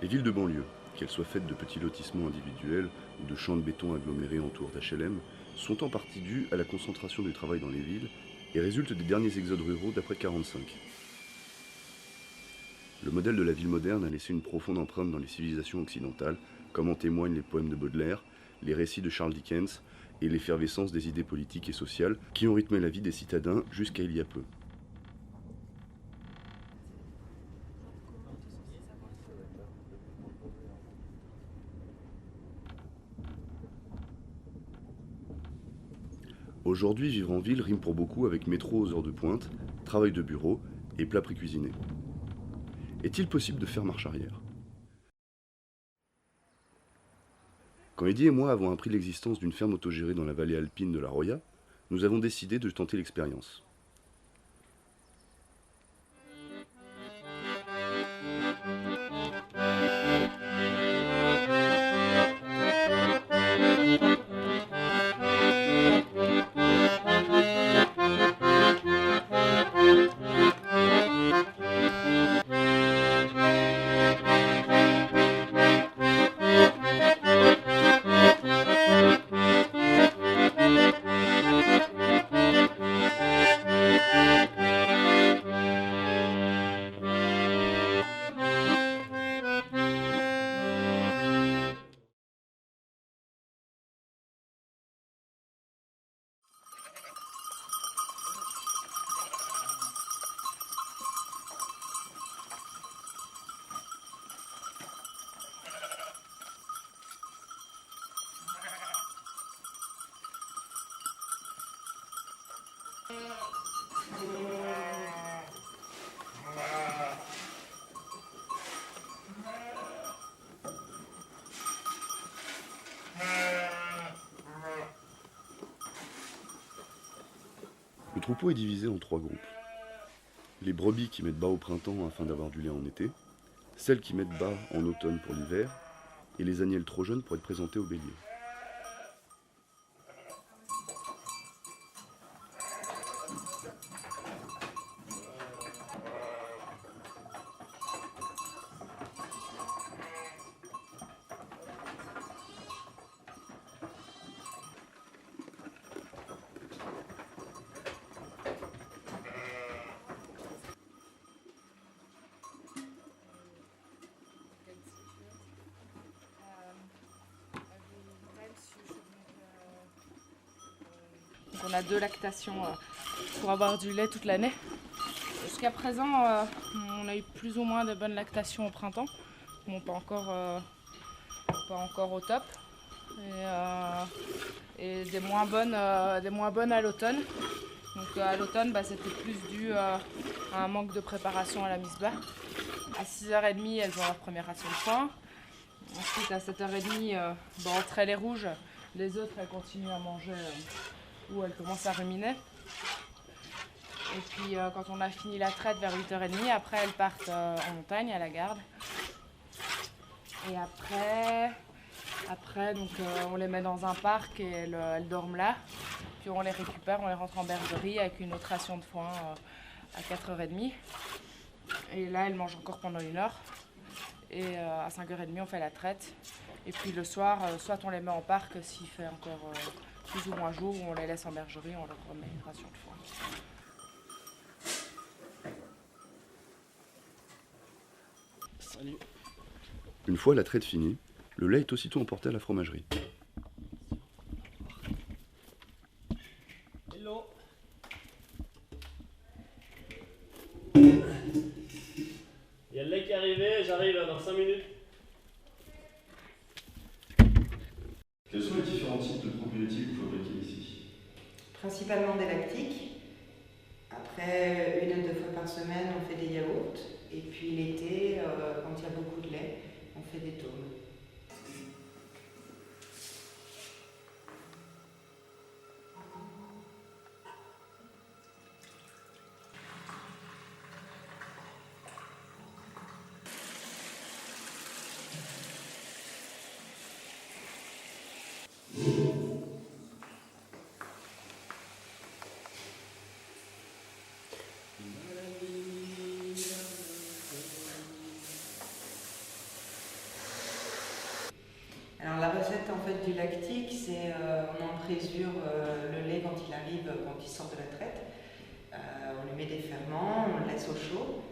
Les villes de banlieue, qu'elles soient faites de petits lotissements individuels ou de champs de béton agglomérés autour d'HLM, sont en partie dues à la concentration du travail dans les villes et résultent des derniers exodes ruraux d'après 1945. Le modèle de la ville moderne a laissé une profonde empreinte dans les civilisations occidentales, comme en témoignent les poèmes de Baudelaire, les récits de Charles Dickens et l'effervescence des idées politiques et sociales qui ont rythmé la vie des citadins jusqu'à il y a peu. Aujourd'hui, vivre en ville rime pour beaucoup avec métro aux heures de pointe, travail de bureau et plats précuisinés. Est-il possible de faire marche arrière? Quand Eddy et moi avons appris l'existence d'une ferme autogérée dans la vallée alpine de la Roya, nous avons décidé de tenter l'expérience. Le troupeau est divisé en 3 groupes. Les brebis qui mettent bas au printemps afin d'avoir du lait en été, celles qui mettent bas en automne pour l'hiver, et les agnelles trop jeunes pour être présentées au bélier. Donc on a 2 lactations pour avoir du lait toute l'année. Jusqu'à présent, on a eu plus ou moins de bonnes lactations au printemps. Bon, pas encore au top. Et des moins bonnes à l'automne. Donc à l'automne, c'était plus dû à un manque de préparation à la mise bas. À 6h30, elles ont leur première ration de foin. Ensuite, à 7h30, entre elles et rouges, les autres, elles continuent à manger où elles commencent à ruminer. Et puis quand on a fini la traite vers 8h30, après elles partent en montagne à la garde. Et après donc, on les met dans un parc et elles dorment là. Puis on les récupère, on les rentre en bergerie avec une autre ration de foin à 4h30. Et là, elles mangent encore pendant 1 heure. Et à 5h30, on fait la traite. Et puis le soir, soit on les met en parc s'il fait encore plus ou moins jour, ou on les laisse en bergerie, on leur remet une ration de foin. Salut. Une fois la traite finie, le lait est aussitôt emporté à la fromagerie. Hello. Il y a le lait qui est arrivé, j'arrive dans 5 minutes. Quels sont les différents types de probiotiques que vous fabriquez ici? Principalement des lactiques. Après, 1 à 2 fois par semaine, on fait des yaourts. Et puis l'été, quand il y a beaucoup de lait, on fait des tômes. fait du lactique, c'est on en présure le lait quand il arrive, quand il sort de la traite. On lui met des ferments, on le laisse au chaud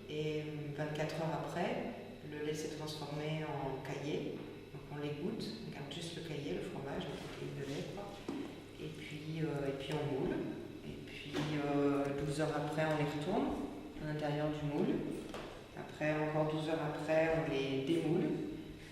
et 24 heures après, le lait s'est transformé en caillé. Donc on l'égoutte, on garde juste le caillé, le fromage, la protéine de lait, quoi. Et puis on moule. Et puis 12 heures après, on les retourne à l'intérieur du moule. Après, encore 12 heures après, on les démoule.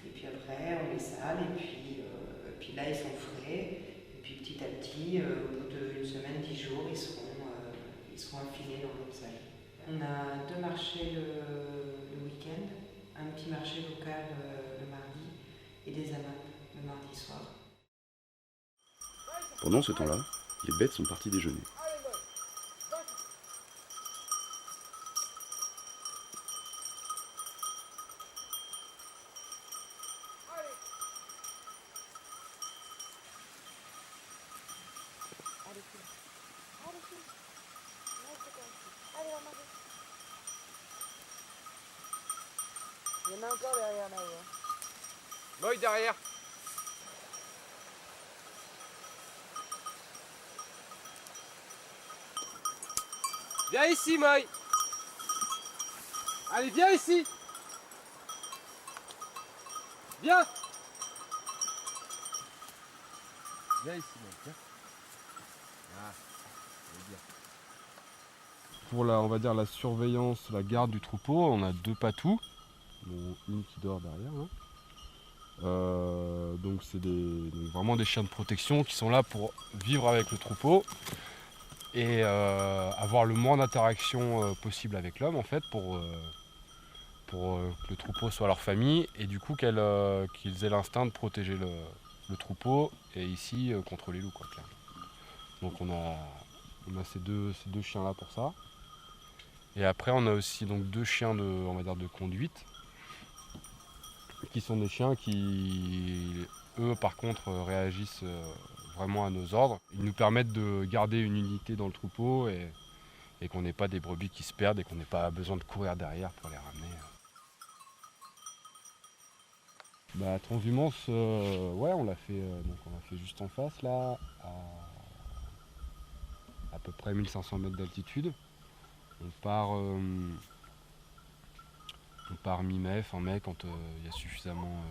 Et puis après, on les sale. Et puis là, ils sont frais. Et puis petit à petit, au bout d'une semaine, 10 jours, ils seront affinés dans l'autre salle. On a 2 marchés le week-end, un petit marché local le mardi et des AMAP le mardi soir. Pendant ce temps-là, les bêtes sont parties déjeuner. Il y en a encore derrière là-haut. Moï derrière. Viens ici, Moï. Allez, viens ici. Viens. Viens ici, Moï. Viens. Ah, c'est bien. Pour la, on va dire la surveillance, la garde du troupeau, on a 2 patous, dont une qui dort derrière. Hein. Donc c'est vraiment des chiens de protection qui sont là pour vivre avec le troupeau et avoir le moins d'interaction possible avec l'homme en fait pour que le troupeau soit leur famille et du coup qu'ils aient l'instinct de protéger le troupeau et ici contre les loups quoi, clairement. Donc on a ces deux chiens là pour ça. Et après on a aussi donc 2 chiens on va dire de conduite qui sont des chiens qui, eux, par contre, réagissent vraiment à nos ordres. Ils nous permettent de garder une unité dans le troupeau et qu'on n'ait pas des brebis qui se perdent et qu'on n'ait pas besoin de courir derrière pour les ramener. Bah, transhumance, ouais, on l'a fait juste en face, là, à peu près 1500 mètres d'altitude. On part mi-mai, fin mai, quand il y a suffisamment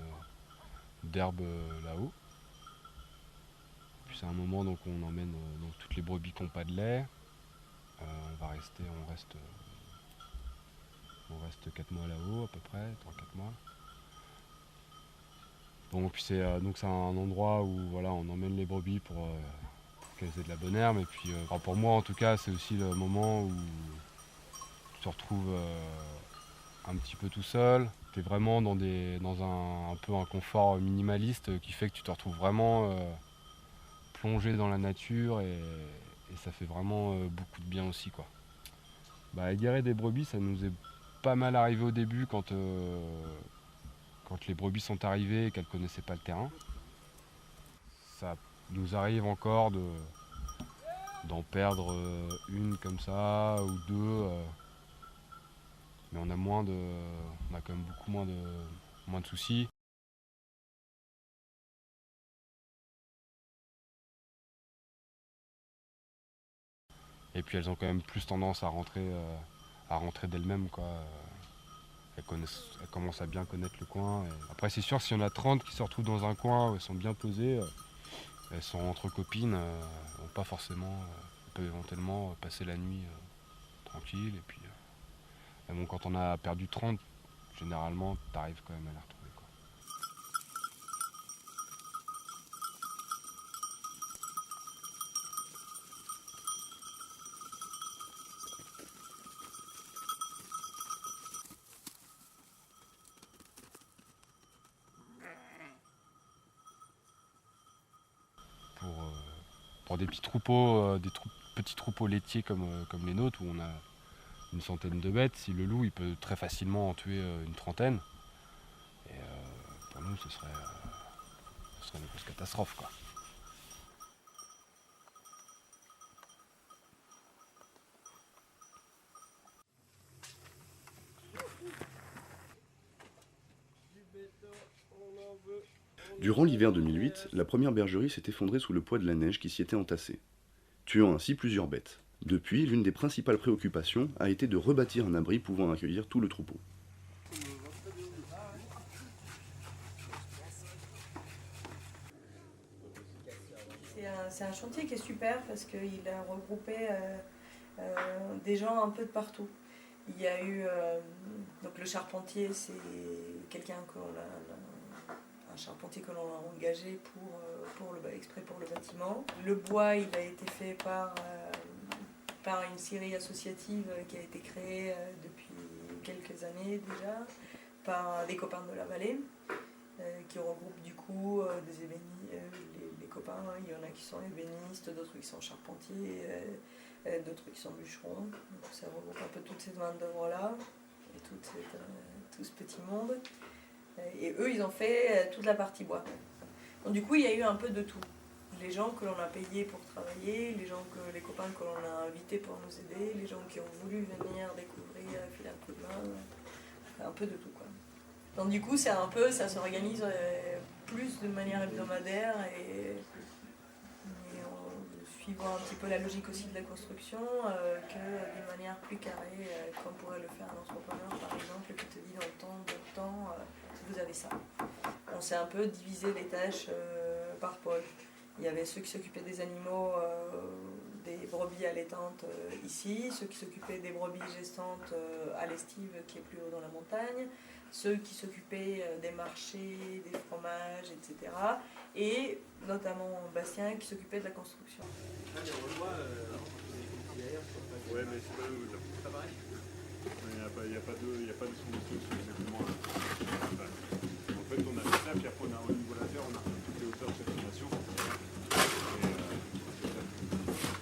d'herbe là-haut. Puis c'est un moment donc on emmène donc toutes les brebis qui n'ont pas de lait. On reste 4 mois là-haut à peu près, 3-4 mois. Bon, puis c'est un endroit où voilà, on emmène les brebis pour qu'elles aient de la bonne herbe. Et puis pour moi en tout cas c'est aussi le moment où tu te retrouves un petit peu tout seul. Tu es vraiment dans un peu un confort minimaliste qui fait que tu te retrouves vraiment plongé dans la nature et ça fait vraiment beaucoup de bien aussi quoi. Bah, égarer des brebis ça nous est pas mal arrivé au début quand les brebis sont arrivées et qu'elles ne connaissaient pas le terrain. Ça nous arrive encore d'en perdre une comme ça ou 2. Mais on a quand même beaucoup moins de soucis. Et puis elles ont quand même plus tendance à rentrer d'elles-mêmes quoi. Elles commencent à bien connaître le coin. Et après c'est sûr s'il y en a 30 qui se retrouvent dans un coin où elles sont bien posées, elles sont entre copines, vont pas forcément, elles peuvent éventuellement passer la nuit tranquille. Et puis bon, quand on a perdu 30, généralement t'arrives quand même à les retrouver quoi. Pour des petits troupeaux, petits troupeaux laitiers comme les nôtres, où on a une centaine de bêtes, si le loup il peut très facilement en tuer une trentaine, et pour nous ce serait une grosse catastrophe quoi. Durant l'hiver 2008, la première bergerie s'est effondrée sous le poids de la neige qui s'y était entassée, tuant ainsi plusieurs bêtes. Depuis, l'une des principales préoccupations a été de rebâtir un abri pouvant accueillir tout le troupeau. C'est un chantier qui est super parce qu'il a regroupé des gens un peu de partout. Il y a eu donc le charpentier, c'est quelqu'un un charpentier que l'on a engagé exprès pour le bâtiment. Le bois, il a été fait par une scierie associative qui a été créée depuis quelques années déjà par des copains de la vallée qui regroupent du coup les copains. Il y en a qui sont ébénistes, d'autres qui sont charpentiers, d'autres qui sont bûcherons. Donc ça regroupe un peu toute cette main d'œuvre-là et tout ce petit monde. Et eux, ils ont fait toute la partie bois. Donc du coup, il y a eu un peu de tout. Les gens que l'on a payés pour travailler, les copains que l'on a invités pour nous aider, les gens qui ont voulu venir découvrir, filer un coup de main, un peu de tout, quoi. Donc du coup, ça se organise plus de manière hebdomadaire et en suivant un petit peu la logique aussi de la construction que d'une manière plus carrée, comme pourrait le faire un entrepreneur par exemple, qui te dit dans le temps, vous avez ça. On s'est un peu divisé les tâches par pôle. Il y avait ceux qui s'occupaient des animaux, des brebis allaitantes ici, ceux qui s'occupaient des brebis gestantes à l'Estive qui est plus haut dans la montagne, ceux qui s'occupaient des marchés, des fromages, etc. Et notamment Bastien qui s'occupait de la construction. Ouais, mais c'est pas pareil. Il n'y a pas de solution exactement. En fait, on a fait ça, puis après on a au niveau de la terre, on a fait toutes les hauteurs de cette fondation.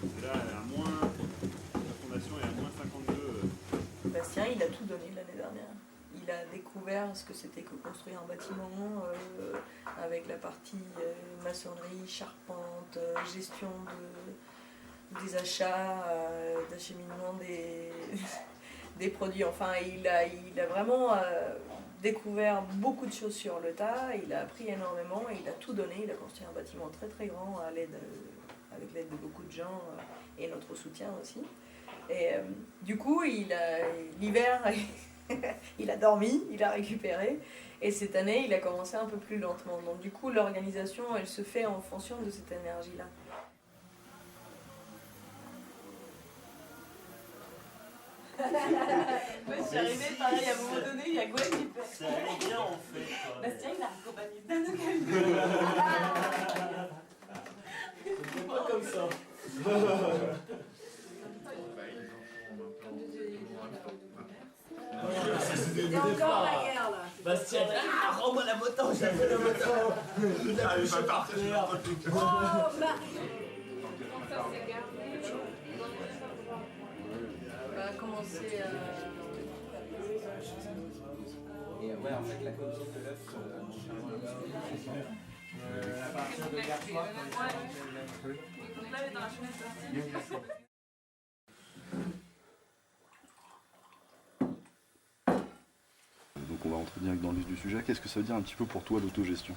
Et là, elle est à moins, la fondation est à moins 52. Bastien, il a tout donné l'année dernière. Il a découvert ce que c'était que construire un bâtiment avec la partie maçonnerie, charpente, gestion des achats, d'acheminement des produits. Enfin, il a vraiment découvert beaucoup de choses sur le tas, il a appris énormément et il a tout donné. Il a construit un bâtiment très très grand avec l'aide de beaucoup de gens et notre soutien aussi. Et du coup, l'hiver, il a dormi, il a récupéré. Et cette année, il a commencé un peu plus lentement. Donc du coup, l'organisation, elle se fait en fonction de cette énergie-là. Moi, je suis arrivée, pareil, à un moment donné, il y a Gwen qui fait. Ça allait bien en fait. Bastien, il a accompagné d'un C'est pas comme ça. C'était encore la guerre là. Bastien, rends-moi la moto, j'avais le moto. Allez, va partir. Oh, Marie. On va commencer à... Et ouais, en fait, la coquille de l'œuf, à partir de hier soir, Donc on va rentrer direct dans le vif du sujet. Qu'est-ce que ça veut dire un petit peu pour toi l'autogestion?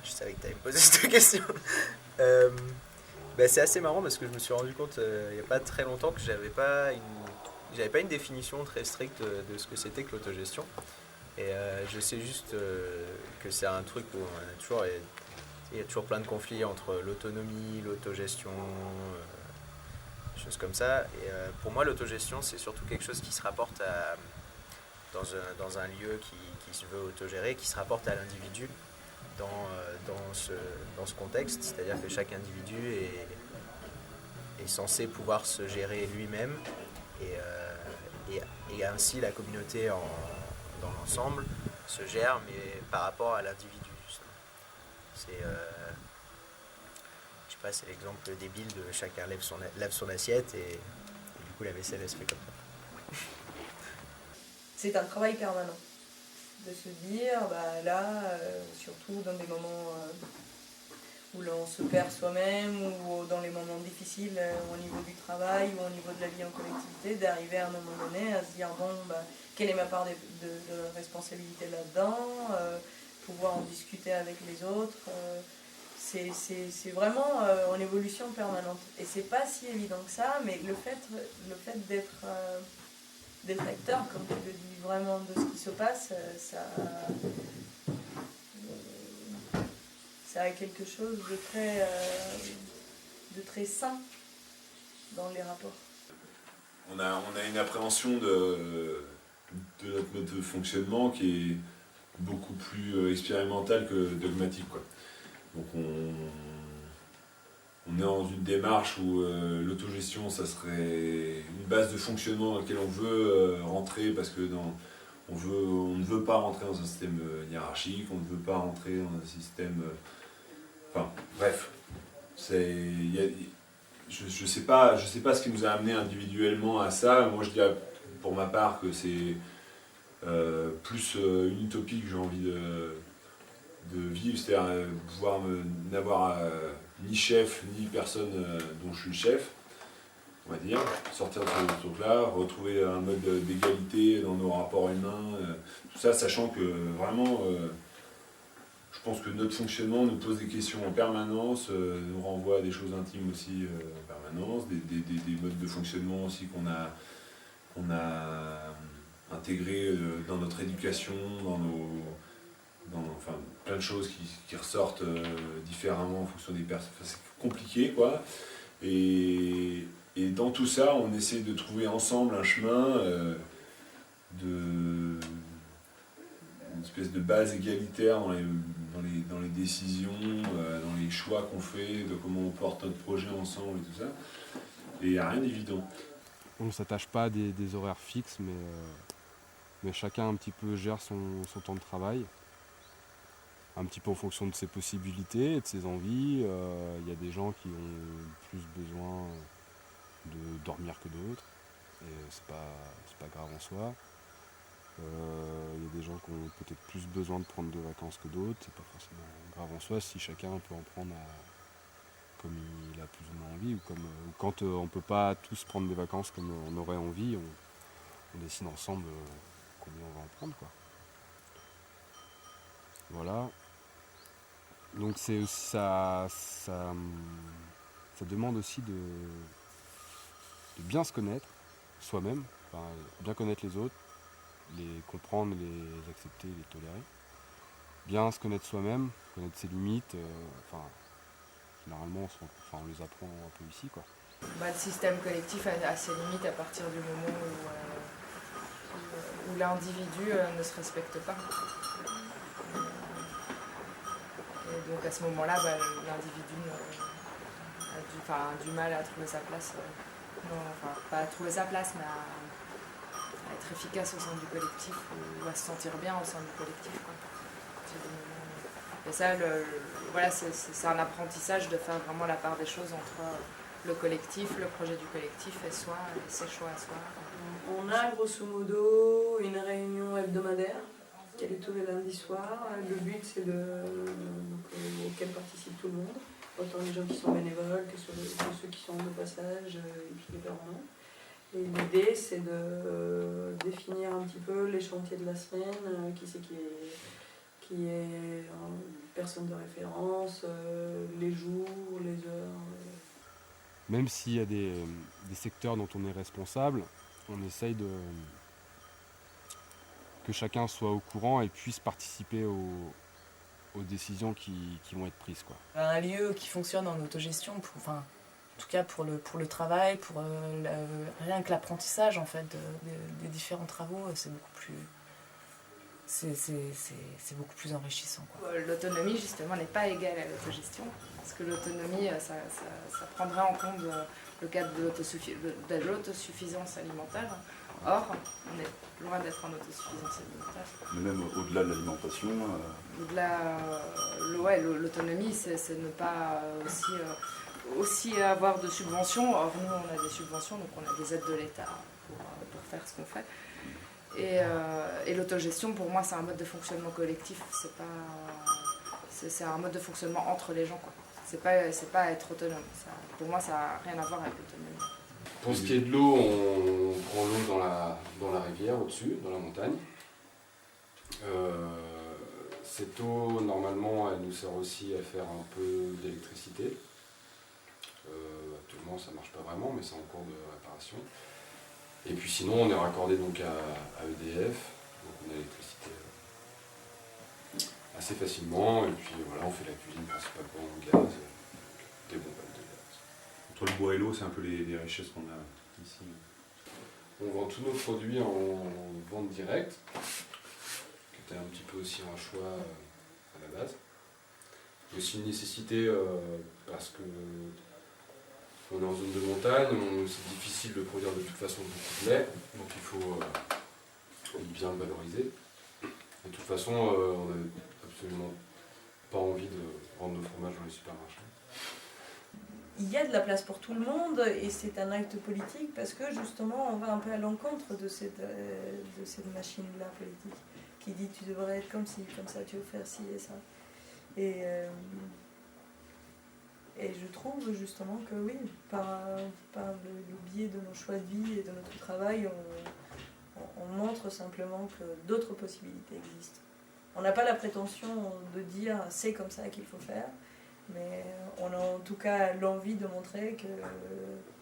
Je savais que tu allais me poser cette question. C'est assez marrant parce que je me suis rendu compte il n'y a pas très longtemps que j'avais pas une définition très stricte de ce que c'était que l'autogestion. Et je sais juste que c'est un truc où il y a toujours plein de conflits entre l'autonomie, l'autogestion, choses comme ça. Et pour moi, l'autogestion, c'est surtout quelque chose qui se rapporte dans un lieu qui se veut autogérer, qui se rapporte à l'individu dans ce contexte. C'est-à-dire que chaque individu est censé pouvoir se gérer lui-même et ainsi la communauté dans l'ensemble se gère, mais par rapport à l'individu. C'est c'est l'exemple débile de chacun lave son assiette et du coup la vaisselle elle se fait comme ça. C'est un travail permanent de se dire, surtout dans des moments où l'on se perd soi-même ou dans les moments difficiles au niveau du travail ou au niveau de la vie en collectivité, d'arriver à un moment donné à se dire quelle est ma part de responsabilité là-dedans, pouvoir en discuter avec les autres. C'est vraiment en évolution permanente. Et c'est pas si évident que ça, mais le fait d'être acteur, comme tu le dis, vraiment de ce qui se passe, ça a quelque chose de très sain dans les rapports. On a une appréhension de notre mode de fonctionnement qui est beaucoup plus expérimentale que dogmatique, quoi. Donc on est dans une démarche où l'autogestion, ça serait une base de fonctionnement dans laquelle on veut rentrer, parce que on ne veut pas rentrer dans un système hiérarchique, on ne veut pas rentrer dans un système... enfin, bref, je sais pas ce qui nous a amené individuellement à ça. Moi, je dirais pour ma part que c'est plus une utopie que j'ai envie de vivre, c'est-à-dire pouvoir n'avoir ni chef, ni personne dont je suis le chef, on va dire, sortir de ce truc-là, retrouver un mode d'égalité dans nos rapports humains, tout ça, sachant que vraiment, je pense que notre fonctionnement nous pose des questions en permanence, nous renvoie à des choses intimes aussi en permanence, des modes de fonctionnement aussi qu'on a intégrés dans notre éducation, enfin, plein de choses qui ressortent différemment en fonction des personnes. Enfin, c'est compliqué, quoi. Et dans tout ça, on essaie de trouver ensemble un chemin une espèce de base égalitaire dans les décisions, dans les choix qu'on fait, de comment on porte notre projet ensemble et tout ça. Et il n'y a rien d'évident. On ne s'attache pas à des horaires fixes, mais chacun un petit peu gère son temps de travail, un petit peu en fonction de ses possibilités et de ses envies. Il y a des gens qui ont plus besoin de dormir que d'autres, et c'est pas grave en soi. Il y a des gens qui ont peut-être plus besoin de prendre de vacances que d'autres, c'est pas forcément grave en soi si chacun peut en prendre comme il a plus ou moins envie, ou quand on peut pas tous prendre des vacances comme on aurait envie, on décide ensemble combien on va en prendre, quoi. Voilà. Donc c'est aussi ça demande aussi de bien se connaître soi-même, enfin, bien connaître les autres, les comprendre, les accepter, les tolérer. Bien se connaître soi-même, connaître ses limites, généralement on les apprend un peu ici, quoi. Le système collectif a ses limites à partir du moment où l'individu ne se respecte pas. Et donc à ce moment-là, l'individu a du mal à trouver sa place. Pas à trouver sa place, mais à être efficace au sein du collectif, ou à se sentir bien au sein du collectif, quoi. Et ça, c'est un apprentissage de faire vraiment la part des choses entre le collectif, le projet du collectif et soi, et ses choix à soi. On a grosso modo une réunion hebdomadaire qui est tous les lundis soirs. Le but c'est auquel participe tout le monde, autant les gens qui sont bénévoles que ceux qui sont de passage et puis les permanents. Et l'idée c'est de définir un petit peu les chantiers de la semaine, qui est personne de référence, les jours, les heures. Même s'il y a des secteurs dont on est responsable, on essaye que chacun soit au courant et puisse participer aux décisions qui vont être prises, quoi. Un lieu qui fonctionne en autogestion, en tout cas pour le travail, pour rien que l'apprentissage en fait des différents travaux, c'est beaucoup plus enrichissant, quoi. L'autonomie justement n'est pas égale à l'autogestion, parce que l'autonomie ça prendrait en compte le cadre de l'autosuffisance alimentaire. Or, on est loin d'être en autosuffisance alimentaire. Mais même au-delà de l'alimentation. L'autonomie, c'est ne pas aussi avoir de subventions. Or, nous, on a des subventions, donc on a des aides de l'État pour faire ce qu'on fait. Et l'autogestion, pour moi, c'est un mode de fonctionnement collectif. C'est un mode de fonctionnement entre les gens, quoi. C'est pas être autonome. Pour moi, ça n'a rien à voir avec l'autonomie. Pour ce qui est de l'eau, on prend l'eau dans la rivière au-dessus, dans la montagne. Cette eau, normalement, elle nous sert aussi à faire un peu d'électricité. Actuellement, ça ne marche pas vraiment, mais c'est en cours de réparation. Et puis sinon, on est raccordé donc à EDF, donc on a l'électricité assez facilement. Et puis voilà, on fait la cuisine principalement au gaz, des bonbonnes de gaz. Entre le bois et l'eau, c'est un peu les richesses qu'on a ici. On vend tous nos produits en vente directe, qui était un petit peu aussi un choix à la base. C'est aussi une nécessité parce que on est en zone de montagne, c'est difficile de produire de toute façon beaucoup de lait, donc il faut bien le valoriser. De toute façon, on n'a absolument pas envie de vendre nos fromages dans les supermarchés. Il y a de la place pour tout le monde et c'est un acte politique parce que justement on va un peu à l'encontre de cette machine-là politique qui dit tu devrais être comme ci, comme ça, tu veux faire ci et ça. Et je trouve justement que oui, par le biais de nos choix de vie et de notre travail, on montre simplement que d'autres possibilités existent. On n'a pas la prétention de dire c'est comme ça qu'il faut faire, mais on a en tout cas l'envie de montrer que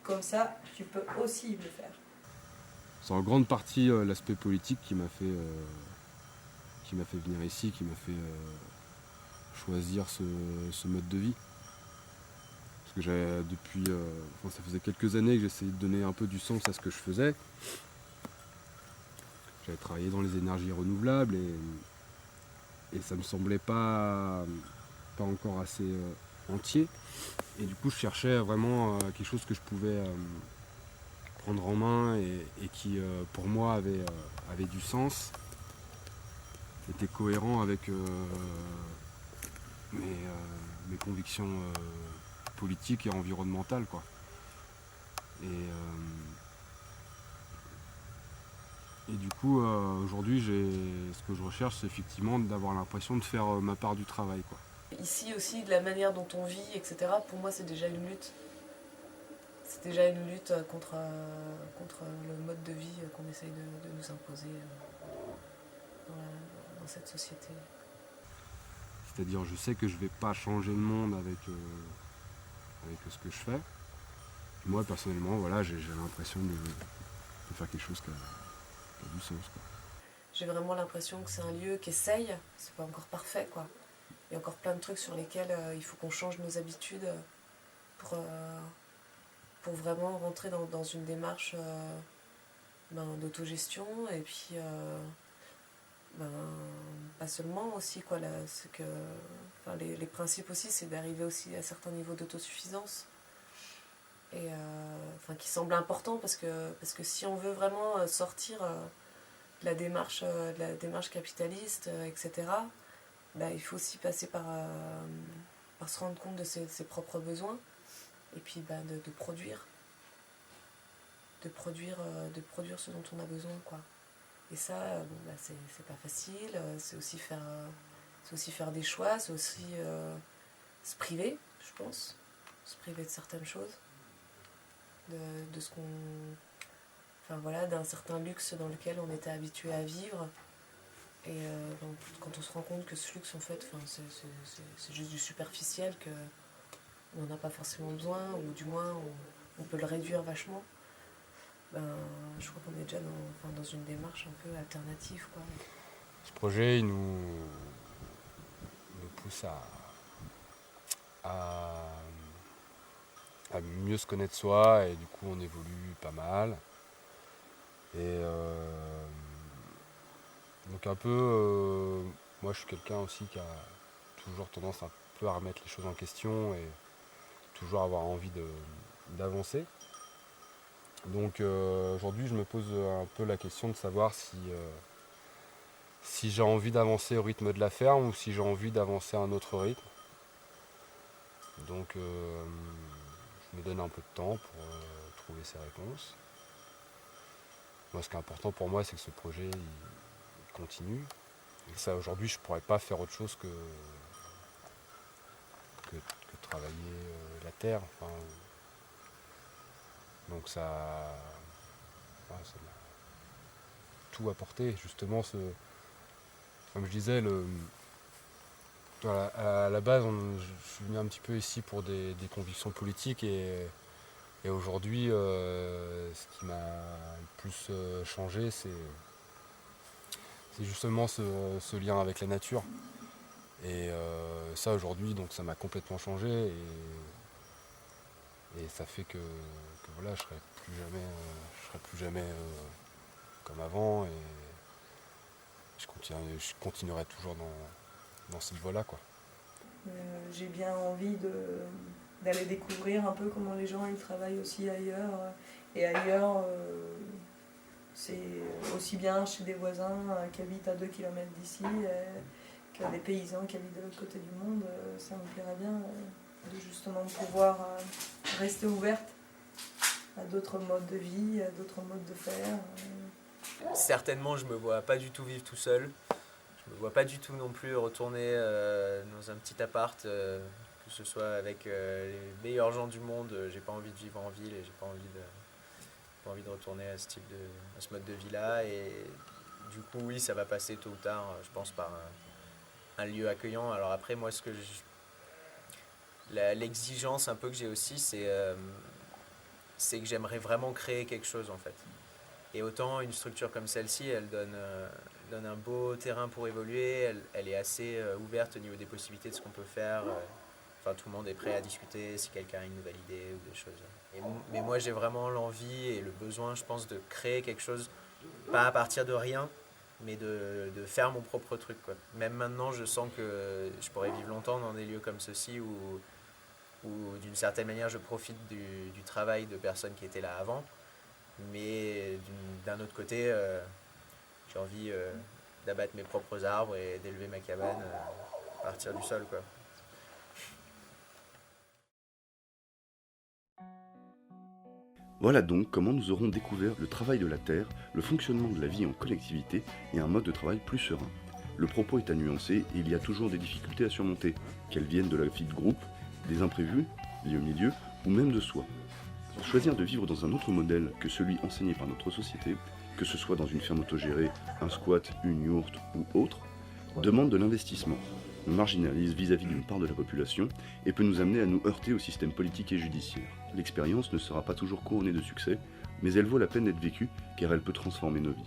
comme ça, tu peux aussi le faire. C'est en grande partie l'aspect politique qui m'a fait venir ici, qui m'a fait choisir ce mode de vie. Parce que j'avais ça faisait quelques années que j'essayais de donner un peu du sens à ce que je faisais. J'avais travaillé dans les énergies renouvelables et ça me semblait pas encore assez entier. Et du coup, je cherchais vraiment quelque chose que je pouvais prendre en main et qui, pour moi, avait du sens, était cohérent avec mes convictions politiques et environnementales, quoi. Et du coup, aujourd'hui, ce que je recherche, c'est effectivement d'avoir l'impression de faire ma part du travail, quoi. Ici aussi, de la manière dont on vit, etc., pour moi, c'est déjà une lutte. C'est déjà une lutte contre le mode de vie qu'on essaye de nous imposer dans cette société. C'est-à-dire, je sais que je ne vais pas changer le monde avec ce que je fais. Moi, personnellement, voilà, j'ai l'impression de faire quelque chose qui a du sens, quoi. J'ai vraiment l'impression que c'est un lieu qui essaye, c'est pas encore parfait, quoi. Il y a encore plein de trucs sur lesquels il faut qu'on change nos habitudes pour vraiment rentrer dans une démarche d'autogestion et puis pas seulement aussi, quoi, les principes aussi, c'est d'arriver aussi à certains niveaux d'autosuffisance et qui semble important parce que si on veut vraiment sortir de la démarche capitaliste, etc., il faut aussi passer par se rendre compte de ses propres besoins et puis de produire ce dont on a besoin, quoi. Et ça, c'est pas facile, c'est aussi faire des choix, c'est aussi se priver, je pense, se priver de certaines choses, de ce qu'on... d'un certain luxe dans lequel on était habitué à vivre. Et quand on se rend compte que ce luxe, en fait, c'est juste du superficiel, qu'on n'en a pas forcément besoin, ou du moins on peut le réduire vachement, je crois qu'on est déjà dans une démarche un peu alternative, quoi. Ce projet, il nous pousse à mieux se connaître soi, et du coup on évolue pas mal. Et donc un peu, moi je suis quelqu'un aussi qui a toujours tendance un peu à remettre les choses en question et toujours avoir envie d'avancer. Donc aujourd'hui je me pose un peu la question de savoir si j'ai envie d'avancer au rythme de la ferme ou si j'ai envie d'avancer à un autre rythme. Donc je me donne un peu de temps pour trouver ces réponses. Moi, ce qui est important pour moi, c'est que ce projet il continue. Et ça, aujourd'hui, je ne pourrais pas faire autre chose que travailler la terre. Enfin, donc ça m'a tout apporté. Justement, comme je disais, Voilà, à la base, je suis venu un petit peu ici pour des convictions politiques et aujourd'hui, ce qui m'a le plus changé, c'est justement ce lien avec la nature. Et ça, aujourd'hui, donc ça m'a complètement changé et ça fait que voilà, je serai plus jamais comme avant et je continuerai toujours dans cette voie-là, quoi. J'ai bien envie d'aller découvrir un peu comment les gens ils travaillent aussi ailleurs. Et ailleurs, c'est aussi bien chez des voisins qui habitent à 2 km d'ici que des paysans qui habitent de l'autre côté du monde. Ça me plairait bien de justement pouvoir rester ouverte à d'autres modes de vie, à d'autres modes de faire. Certainement, je me vois pas du tout vivre tout seul. Je me vois pas du tout non plus retourner dans un petit appart, que ce soit avec les meilleurs gens du monde. J'ai pas envie de vivre en ville et j'ai pas envie de retourner à ce mode de vie-là. Et du coup, oui, ça va passer tôt ou tard, je pense, par un lieu accueillant. Alors après, moi, l'exigence un peu que j'ai aussi, c'est que j'aimerais vraiment créer quelque chose, en fait. Et autant une structure comme celle-ci, elle donne un beau terrain pour évoluer, elle est assez ouverte au niveau des possibilités de ce qu'on peut faire. Enfin, tout le monde est prêt à discuter si quelqu'un a une nouvelle idée ou des choses. Mais moi, j'ai vraiment l'envie et le besoin, je pense, de créer quelque chose, pas à partir de rien, mais de faire mon propre truc, quoi. Même maintenant, je sens que je pourrais vivre longtemps dans des lieux comme ceux-ci où d'une certaine manière, je profite du travail de personnes qui étaient là avant. Mais d'un autre côté, j'ai envie d'abattre mes propres arbres et d'élever ma cabane à partir du sol, quoi. Voilà donc comment nous aurons découvert le travail de la terre, le fonctionnement de la vie en collectivité et un mode de travail plus serein. Le propos est à nuancer et il y a toujours des difficultés à surmonter, qu'elles viennent de la vie de groupe, des imprévus, liés au milieu ou même de soi. Choisir de vivre dans un autre modèle que celui enseigné par notre société, que ce soit dans une ferme autogérée, un squat, une yourte ou autre, demande de l'investissement, nous marginalise vis-à-vis d'une part de la population et peut nous amener à nous heurter au système politique et judiciaire. L'expérience ne sera pas toujours couronnée de succès, mais elle vaut la peine d'être vécue car elle peut transformer nos vies.